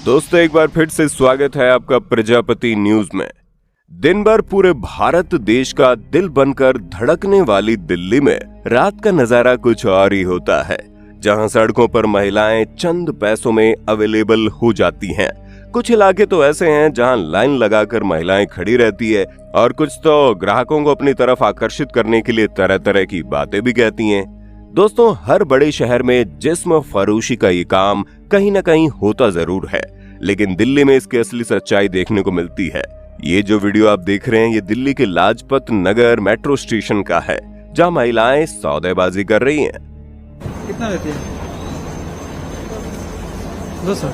दोस्तों एक बार फिर से स्वागत है आपका प्रजापति न्यूज में। दिन भर पूरे भारत देश का दिल बनकर धड़कने वाली दिल्ली में रात का नजारा कुछ और ही होता है, जहां सड़कों पर महिलाएं चंद पैसों में अवेलेबल हो जाती हैं। कुछ इलाके तो ऐसे हैं जहां लाइन लगाकर महिलाएं खड़ी रहती है और कुछ तो ग्राहकों को अपनी तरफ आकर्षित करने के लिए तरह तरह की बातें भी कहती हैं। दोस्तों हर बड़े शहर में जिस्म फरोशी का ये काम कहीं न कहीं होता जरूर है, लेकिन दिल्ली में इसकी असली सच्चाई देखने को मिलती है। ये जो वीडियो आप देख रहे हैं ये दिल्ली के लाजपत नगर मेट्रो स्टेशन का है, जहां महिलाएं सौदेबाजी कर रही हैं। कितना देती है? 200।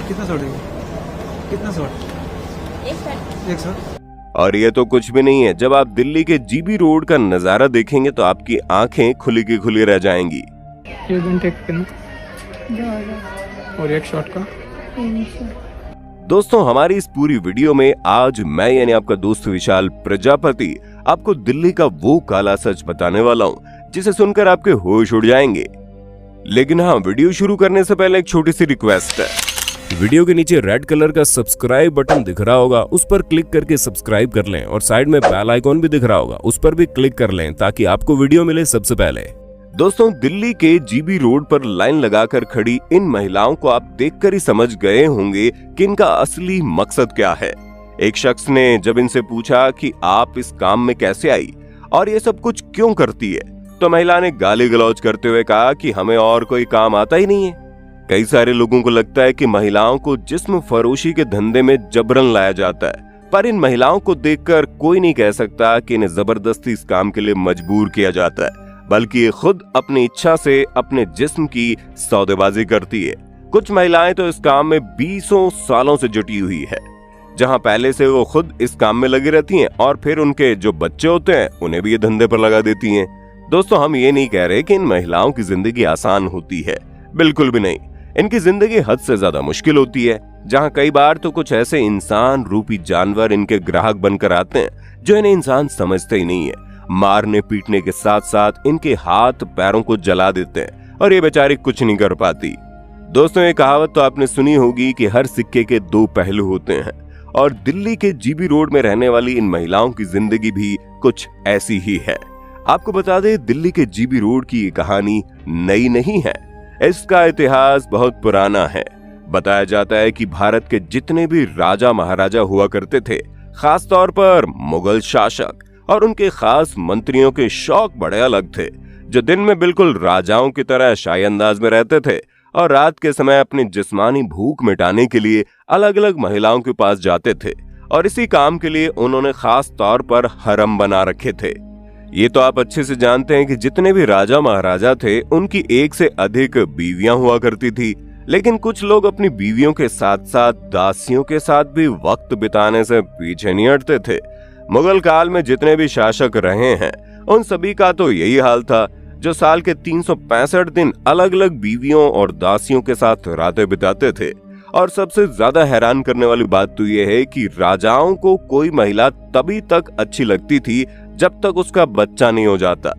कितना शॉट है? कितना शॉट? 100। और ये तो कुछ भी नहीं है। जब आप दिल्ली के जीबी रोड का नजारा देखेंगे तो आपकी आंखें खुली की खुली रह जाएंगी। ये घंटे कितना? और एक शॉट का? दोस्तों हमारी इस पूरी वीडियो में आज मैं यानी आपका दोस्त विशाल प्रजापति आपको दिल्ली का वो काला सच बताने वाला हूँ जिसे सुनकर आपके होश उड़ जाएंगे। लेकिन हाँ, वीडियो शुरू करने से पहले एक छोटी सी रिक्वेस्ट है। वीडियो के नीचे रेड कलर का सब्सक्राइब बटन दिख रहा होगा, उस पर क्लिक करके सब्सक्राइब कर लें और साइड में बेल आइकॉन भी दिख रहा होगा, उस पर भी क्लिक कर लें ताकि आपको वीडियो मिले सबसे पहले। दोस्तों दिल्ली के जीबी रोड पर लाइन लगाकर खड़ी इन महिलाओं को आप देखकर ही समझ गए होंगे कि इनका असली मकसद क्या है। एक शख्स ने जब इनसे पूछा कि आप इस काम में कैसे आई और ये सब कुछ क्यों करती है, तो महिला ने गाली गलौज करते हुए कहा कि हमें और कोई काम आता ही नहीं है। कई सारे लोगों को लगता है कि महिलाओं को जिस्म फरोशी के धंधे में जबरन लाया जाता है, पर इन महिलाओं को देखकर कोई नहीं कह सकता कि इन्हें जबरदस्ती इस काम के लिए मजबूर किया जाता है, बल्कि ये खुद अपनी इच्छा से अपने जिस्म की सौदेबाजी करती है। कुछ महिलाएं तो इस काम में 20 सालों से जुटी हुई है, जहां पहले से वो खुद इस काम में लगी रहती हैं और फिर उनके जो बच्चे होते हैं उन्हें भी ये धंधे पर लगा देती हैं। दोस्तों हम ये नहीं कह रहे कि इन महिलाओं की जिंदगी आसान होती है, बिल्कुल भी नहीं। इनकी जिंदगी हद से ज्यादा मुश्किल होती है, जहां कई बार तो कुछ ऐसे इंसान रूपी जानवर इनके ग्राहक बनकर आते हैं जो इन्हें इंसान समझते ही नहीं है। मारने पीटने के साथ साथ इनके हाथ पैरों को जला देते हैं और ये बेचारी कुछ नहीं कर पाती। दोस्तों ये कहावत तो आपने सुनी होगी कि हर सिक्के के दो पहलू होते हैं, और दिल्ली के जीबी रोड में रहने वाली इन महिलाओं की जिंदगी भी कुछ ऐसी ही है। आपको बता दें दिल्ली के जीबी रोड की ये कहानी नई नहीं है, इसका इतिहास बहुत पुराना है। बताया जाता है कि भारत के जितने भी राजा महाराजा हुआ करते थे, खास तौर पर मुगल शासक और उनके खास मंत्रियों के शौक बड़े अलग थे, जो दिन में बिल्कुल राजाओं की तरह शाही अंदाज में रहते थे और रात के समय अपनी जिस्मानी भूख मिटाने के लिए अलग अलग महिलाओं के पास जाते थे, और इसी काम के लिए उन्होंने खास तौर पर हरम बना रखे थे। ये तो आप अच्छे से जानते हैं कि जितने भी राजा महाराजा थे उनकी एक से अधिक बीवियां हुआ करती थी, लेकिन कुछ लोग अपनी बीवियों के साथ साथ दासियों के साथ भी वक्त बिताने से पीछे नहीं हटते थे। मुगल काल में जितने भी शासक रहे हैं उन सभी का तो यही हाल था, जो साल के 365 दिन अलग अलग बीवियों और दासियों के साथ रातें बिताते थे। और सबसे ज्यादा हैरान करने वाली बात तो ये है कि राजाओं को कोई महिला तभी तक अच्छी लगती थी जब तक उसका बच्चा नहीं हो जाता।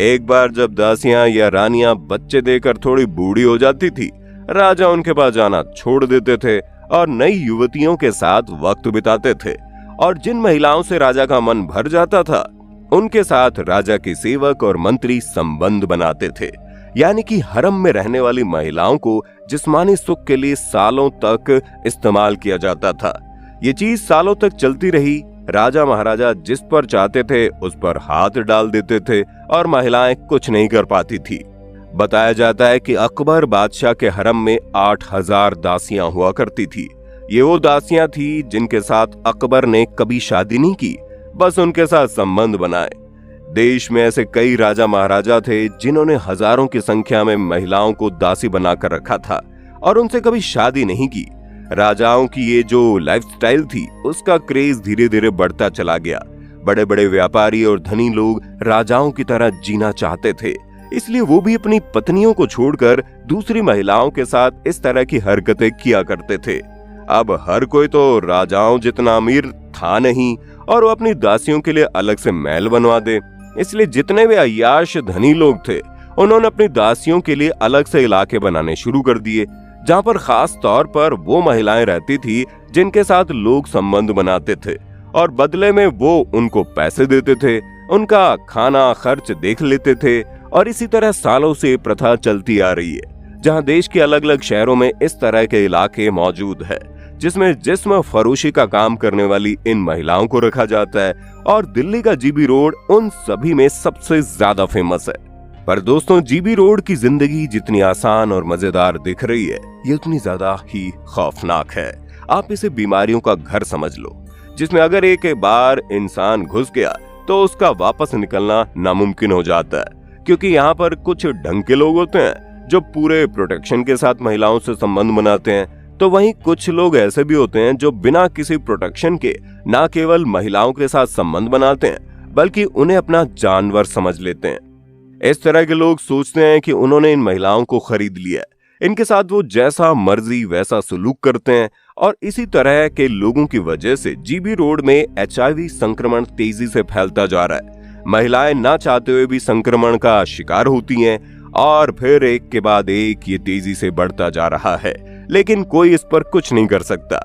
एक बार जब दासियां या रानियां बच्चे देकर थोड़ी बूढ़ी हो जाती थी, राजा उनके पास जाना छोड़ देते थे और नई युवतियों के साथ वक्त बिताते थे। और जिन महिलाओं से राजा का मन भर जाता था उनके साथ राजा के सेवक और मंत्री संबंध बनाते थे, यानी कि हरम में रहने वाली महिलाओं को जिस्मानी सुख के लिए सालों तक इस्तेमाल किया जाता था। ये चीज सालों तक चलती रही। राजा महाराजा जिस पर चाहते थे उस पर हाथ डाल देते थे और महिलाएं कुछ नहीं कर पाती थी। बताया जाता है कि अकबर बादशाह के हरम में 8000 दासियां हुआ करती थी। ये वो दासियां थी जिनके साथ अकबर ने कभी शादी नहीं की, बस उनके साथ संबंध बनाए। देश में ऐसे कई राजा महाराजा थे जिन्होंने हजारों की संख्या में महिलाओं को दासी बनाकर रखा था और उनसे कभी शादी नहीं की। राजाओं की ये जो लाइफस्टाइल थी उसका क्रेज धीरे धीरे बढ़ता चला गया। बड़े बड़े व्यापारी और धनी लोग राजाओं की तरह जीना चाहते थे, इसलिए वो भी अपनी पत्नियों को छोड़कर दूसरी महिलाओं के साथ इस तरह की हरकतें किया करते थे। अब हर कोई तो राजाओं जितना अमीर था नहीं और वो अपनी दासियों के लिए अलग से महल बनवा दे, इसलिए जितने भी अय्याश धनी लोग थे उन्होंने अपनी दासियों के लिए अलग से इलाके बनाने शुरू कर दिए, जहां पर खास तौर पर वो महिलाएं रहती थी जिनके साथ लोग संबंध बनाते थे और बदले में वो उनको पैसे देते थे, उनका खाना खर्च देख लेते थे। और इसी तरह सालों से प्रथा चलती आ रही है, जहां देश के अलग अलग शहरों में इस तरह के इलाके मौजूद है जिसमें जिस्म फरोशी का काम करने वाली इन महिलाओं को रखा जाता है। और दिल्ली का जीबी रोड उन सभी में सबसे ज्यादा फेमस है। पर दोस्तों, जीबी रोड की जिंदगी जितनी आसान और मजेदार दिख रही है, ये उतनी ज्यादा ही खौफनाक है। आप इसे बीमारियों का घर समझ लो, जिसमें अगर एक बार इंसान घुस गया तो उसका वापस निकलना नामुमकिन हो जाता है। क्योंकि यहाँ पर कुछ ढंग के लोग होते हैं जो पूरे प्रोटेक्शन के साथ महिलाओं से संबंध बनाते हैं, तो वहीं कुछ लोग ऐसे भी होते हैं जो बिना किसी प्रोटेक्शन के न केवल महिलाओं के साथ संबंध बनाते हैं बल्कि उन्हें अपना जानवर समझ लेते हैं। इस तरह के लोग सोचते हैं कि उन्होंने इन महिलाओं को खरीद लिया है, इनके साथ वो जैसा मर्जी वैसा सलूक करते हैं। और इसी तरह के लोगों की वजह से जीबी रोड में HIV संक्रमण तेजी से फैलता जा रहा है। महिलाएं ना चाहते हुए भी संक्रमण का शिकार होती हैं और फिर एक के बाद एक ये तेजी से बढ़ता जा रहा है, लेकिन कोई इस पर कुछ नहीं कर सकता।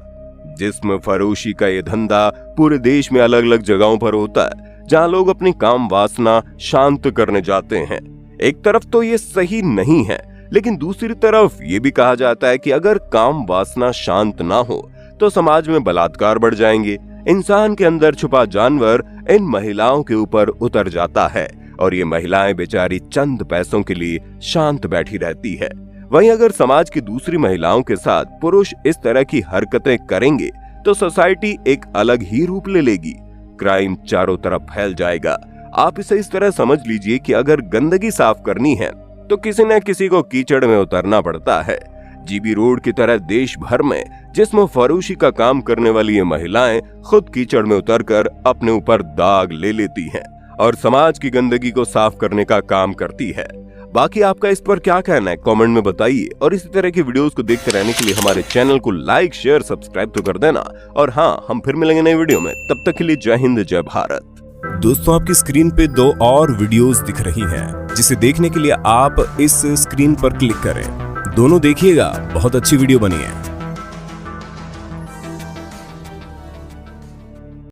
जिस्म फरोशी का ये धंधा पूरे देश में अलग अलग जगहों पर होता है, जहां लोग अपनी काम वासना शांत करने जाते हैं। एक तरफ तो ये सही नहीं है, लेकिन दूसरी तरफ ये भी कहा जाता है कि अगर काम वासना शांत ना हो तो समाज में बलात्कार बढ़ जाएंगे। इंसान के अंदर छुपा जानवर इन महिलाओं के ऊपर उतर जाता है और ये महिलाएं बेचारी चंद पैसों के लिए शांत बैठी रहती है। वहीं अगर समाज की दूसरी महिलाओं के साथ पुरुष इस तरह की हरकतें करेंगे तो सोसाइटी एक अलग ही रूप ले लेगी। क्राइम चारों तरफ फैल जाएगा। आप इसे इस तरह समझ लीजिए कि अगर गंदगी साफ करनी है तो किसी न किसी को कीचड़ में उतरना पड़ता है। जीबी रोड की तरह देश भर में जिस्म फरोशी का काम करने वाली ये महिलाएं खुद कीचड़ में उतरकर अपने ऊपर दाग ले लेती हैं और समाज की गंदगी को साफ करने का काम करती है। बाकी आपका इस पर क्या कहना है, कमेंट में बताइए। और इसी तरह की वीडियोस को देखते रहने के लिए हमारे चैनल को लाइक शेयर सब्सक्राइब तो कर देना। और हाँ, हम फिर मिलेंगे नई वीडियो में, तब तक के लिए जय हिंद जय भारत। दोस्तों, आपकी स्क्रीन पे 2 और वीडियोस दिख रही हैं, जिसे देखने के लिए आप इस स्क्रीन पर क्लिक करें। दोनों देखिएगा, बहुत अच्छी वीडियो बनी है।